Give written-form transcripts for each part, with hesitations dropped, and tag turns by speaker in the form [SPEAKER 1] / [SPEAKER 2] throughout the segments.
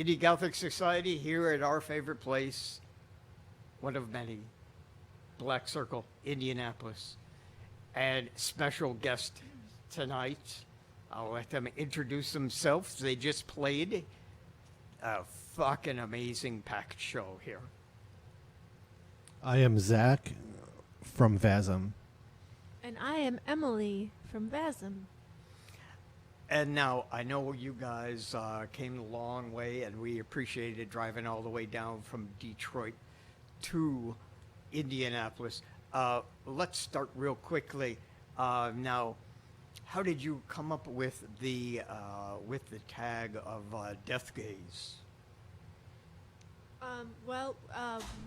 [SPEAKER 1] Indy Gothic Society here at our favorite place, one of many, Black Circle, Indianapolis. And special guest tonight, I'll let them introduce themselves. They just played a fucking amazing packed show here.
[SPEAKER 2] I am Zach from Vazum.
[SPEAKER 3] And I am Emily from Vazum.
[SPEAKER 1] And now, I know you guys came a long way, and we appreciated driving all the way down from Detroit to Indianapolis. Let's start real quickly. Now, how did you come up with the tag of Death Gaze?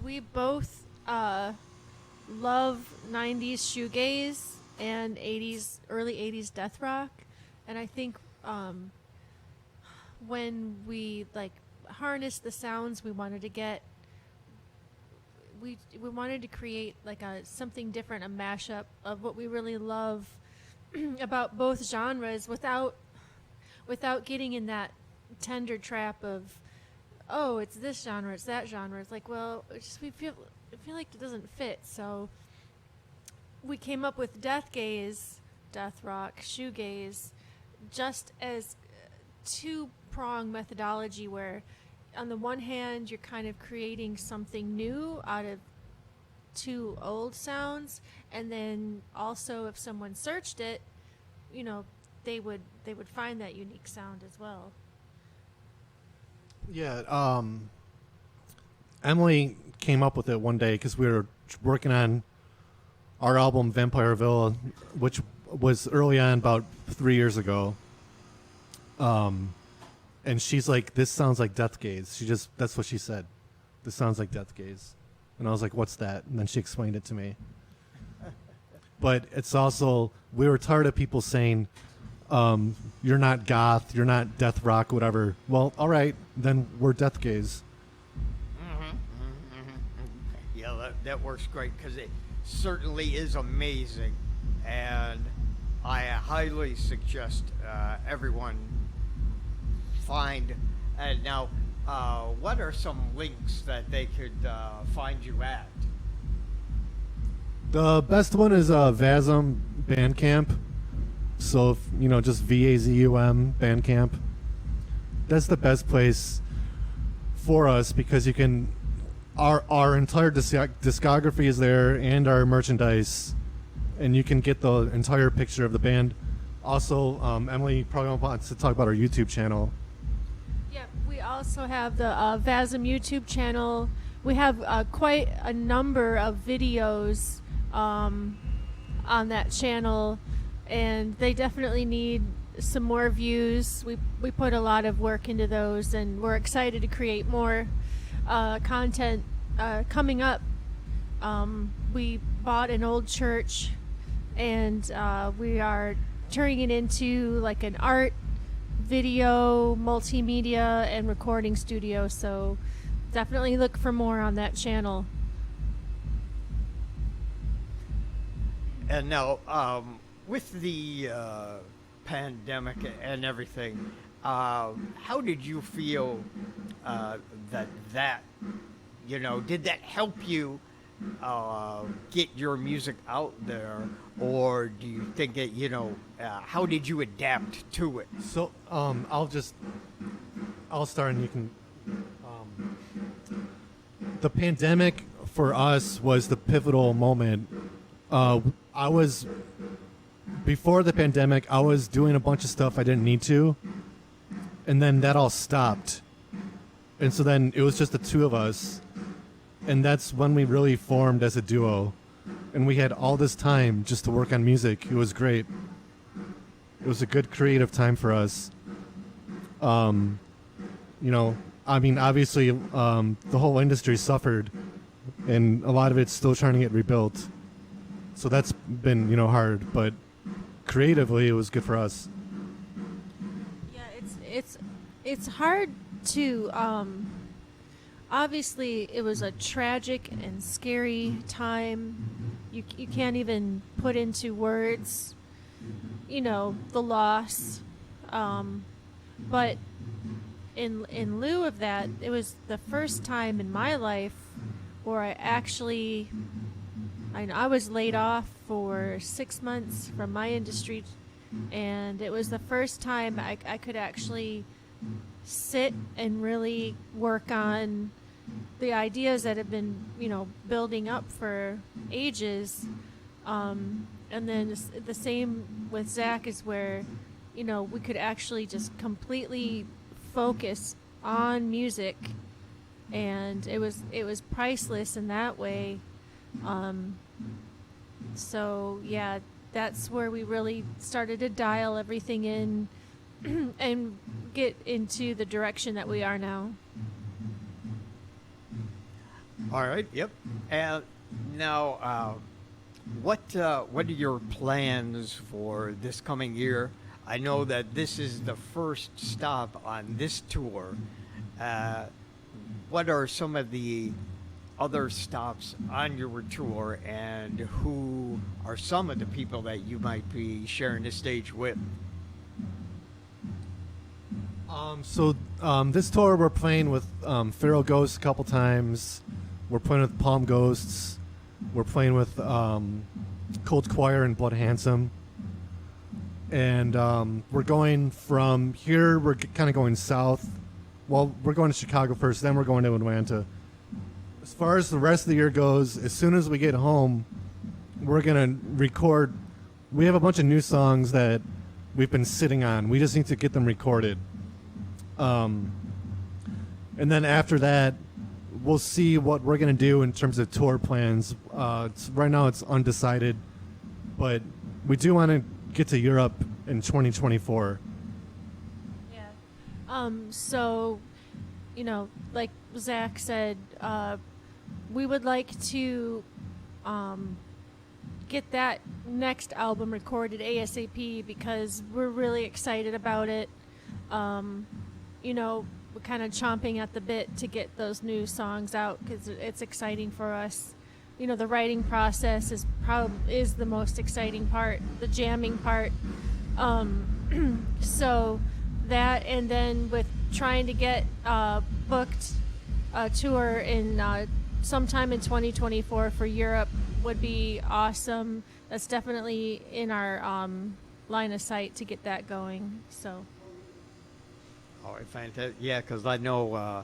[SPEAKER 3] We both love 90s shoegaze and early 80s death rock. And I think when we harnessed the sounds we wanted to get, we wanted to create something different, a mashup of what we really love about both genres without getting in that tender trap of, oh, it's this genre, it's that genre. It's like, well, I feel like it doesn't fit. So we came up with death gaze, death rock, shoegaze, just as two-prong methodology where on the one hand you're kind of creating something new out of two old sounds, and then also if someone searched it, they would find that unique sound as well.
[SPEAKER 2] Yeah, Emily came up with it one day because we were working on our album Vampire Villa, which was early on, about 3 years ago. And she's like, this sounds like Death Gaze. That's what she said. This sounds like Death Gaze. And I was like, what's that? And then she explained it to me. But it's also, we were tired of people saying, you're not goth, you're not death rock, whatever. Well, all right, then we're Death Gaze.
[SPEAKER 1] Yeah, that works great because it certainly is amazing. And I highly suggest everyone find. And now, what are some links that they could find you at?
[SPEAKER 2] The best one is Vazum Bandcamp. So, just Vazum Bandcamp. That's the best place for us because you can. Our entire discography is there and our merchandise, and you can get the entire picture of the band. Also, Emily probably wants to talk about our YouTube channel.
[SPEAKER 3] Yeah, we also have the Vazum YouTube channel. We have quite a number of videos on that channel, and they definitely need some more views. We put a lot of work into those, and we're excited to create more content coming up. We bought an old church, and we are turning it into an art, video, multimedia, and recording studio. So definitely look for more on that channel.
[SPEAKER 1] And now, with the pandemic and everything, how did you feel that did that help you get your music out there, or do you think it, how did you adapt to it?
[SPEAKER 2] So, I'll start and you can. The pandemic for us was the pivotal moment. Before the pandemic, I was doing a bunch of stuff I didn't need to, and then that all stopped. And so then it was just the two of us, and that's when we really formed as a duo. And we had all this time just to work on music. It was great. It was a good creative time for us. Obviously, the whole industry suffered, and a lot of it's still trying to get rebuilt. So that's been, hard, but creatively, it was good for us.
[SPEAKER 3] Yeah, it's hard to. Obviously, it was a tragic and scary time. You can't even put into words, the loss. But in lieu of that, it was the first time in my life where I was laid off for 6 months from my industry, and it was the first time I could actually sit and really work on the ideas that have been, building up for ages. And then the same with Zach is where, we could actually just completely focus on music, and it was priceless in that way. So yeah, that's where we really started to dial everything in and get into the direction that we are now.
[SPEAKER 1] All right. Yep. And now, what are your plans for this coming year? I know that this is the first stop on this tour. What are some of the other stops on your tour, and who are some of the people that you might be sharing the stage with?
[SPEAKER 2] This tour we're playing with Feral Ghosts a couple times. We're playing with Palm Ghosts. We're playing with Cold Choir and Blood Handsome. And we're going from here, we're kind of going south. Well, we're going to Chicago first, then we're going to Atlanta. As far as the rest of the year goes, as soon as we get home, we're going to record. We have a bunch of new songs that we've been sitting on. We just need to get them recorded. And then after that, we'll see what we're going to do in terms of tour plans. Right now it's undecided, but we do want to get to Europe in 2024.
[SPEAKER 3] Yeah. So, like Zach said, we would like to get that next album recorded ASAP because we're really excited about it. We're kind of chomping at the bit to get those new songs out because it's exciting for us. The writing process is the most exciting part, the jamming part. So that, and then with trying to get booked a tour in sometime in 2024 for Europe would be awesome. That's definitely in our line of sight to get that going. So.
[SPEAKER 1] All right, fantastic. Yeah, because I know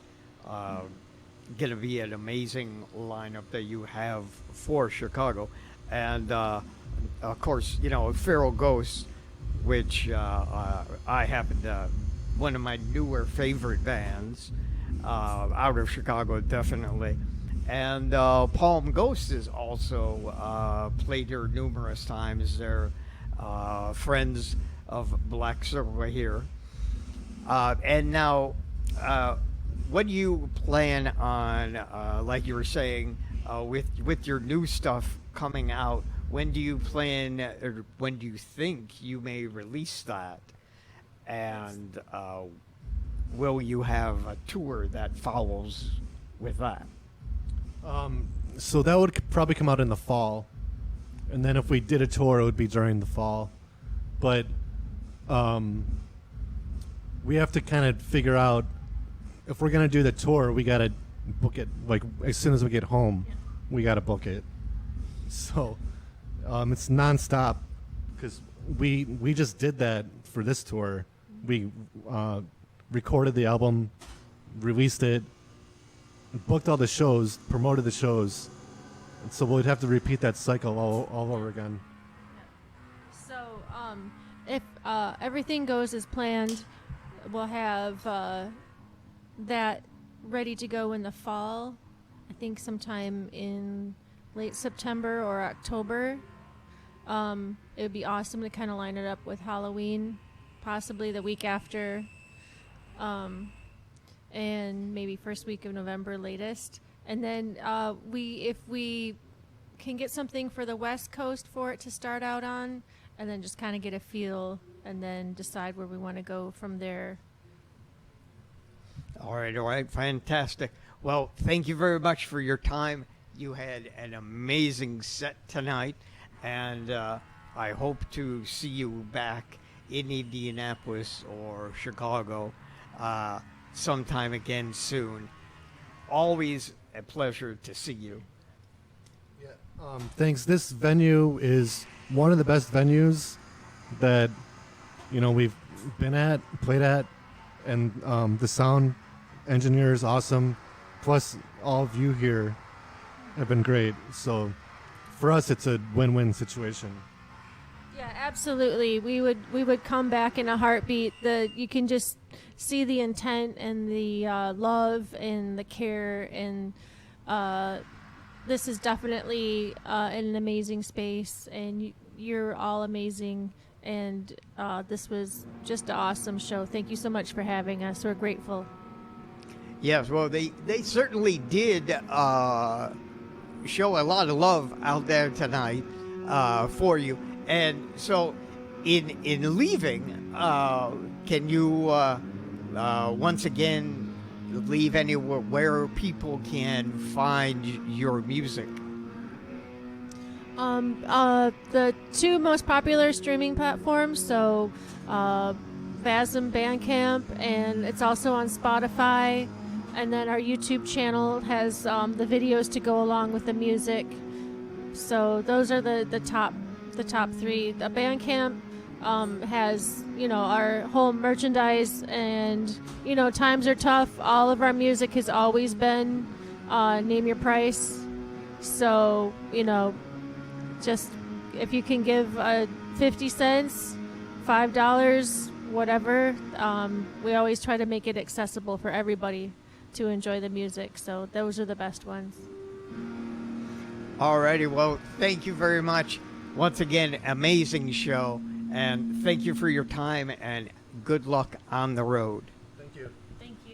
[SPEAKER 1] going to be an amazing lineup that you have for Chicago. And, of course, Feral Ghosts, which I happen to, one of my newer favorite bands out of Chicago, definitely. And Palm Ghost is also played here numerous times. They're friends of Black Circle here. And now, what do you plan on, like you were saying, with your new stuff coming out? When do you plan, or when do you think you may release that? And will you have a tour that follows with that?
[SPEAKER 2] So that would probably come out in the fall. And then if we did a tour, it would be during the fall. But we have to kind of figure out if we're going to do the tour, we got to book it like as soon as we get home. Yeah. We got to book it. So it's nonstop because we just did that for this tour. We recorded the album, released it, booked all the shows, promoted the shows. And so we'd have to repeat that cycle all over again.
[SPEAKER 3] So if everything goes as planned, we'll have that ready to go in the fall. I think sometime in late September or October. It would be awesome to kind of line it up with Halloween, possibly the week after, and maybe first week of November latest. And then if we can get something for the West Coast for it to start out on, and then just kind of get a feel and then decide where we want to go from there.
[SPEAKER 1] All right, fantastic. Well, thank you very much for your time. You had an amazing set tonight, and I hope to see you back in Indianapolis or Chicago sometime again soon. Always a pleasure to see you.
[SPEAKER 2] Thanks. This venue is one of the best venues that we've been at, played at, and the sound engineer is awesome. Plus, all of you here have been great. So, for us, it's a win-win situation.
[SPEAKER 3] Yeah, absolutely. We would come back in a heartbeat. You can just see the intent and the love and the care, and this is definitely an amazing space, and you're all amazing. And this was just an awesome show. Thank you so much for having us. We're grateful.
[SPEAKER 1] Yes, well, they certainly did show a lot of love out there tonight for you. And so, in leaving, can you once again leave anywhere where people can find your music?
[SPEAKER 3] The two most popular streaming platforms, so Vazum, Bandcamp, and it's also on Spotify. And then our YouTube channel has the videos to go along with the music. So those are the top three. The Bandcamp has our whole merchandise, and times are tough. All of our music has always been name your price. So just if you can give 50 cents, $5, whatever, we always try to make it accessible for everybody to enjoy the music. So those are the best ones.
[SPEAKER 1] Alrighty, well, thank you very much. Once again, amazing show, and thank you for your time, and good luck on the road.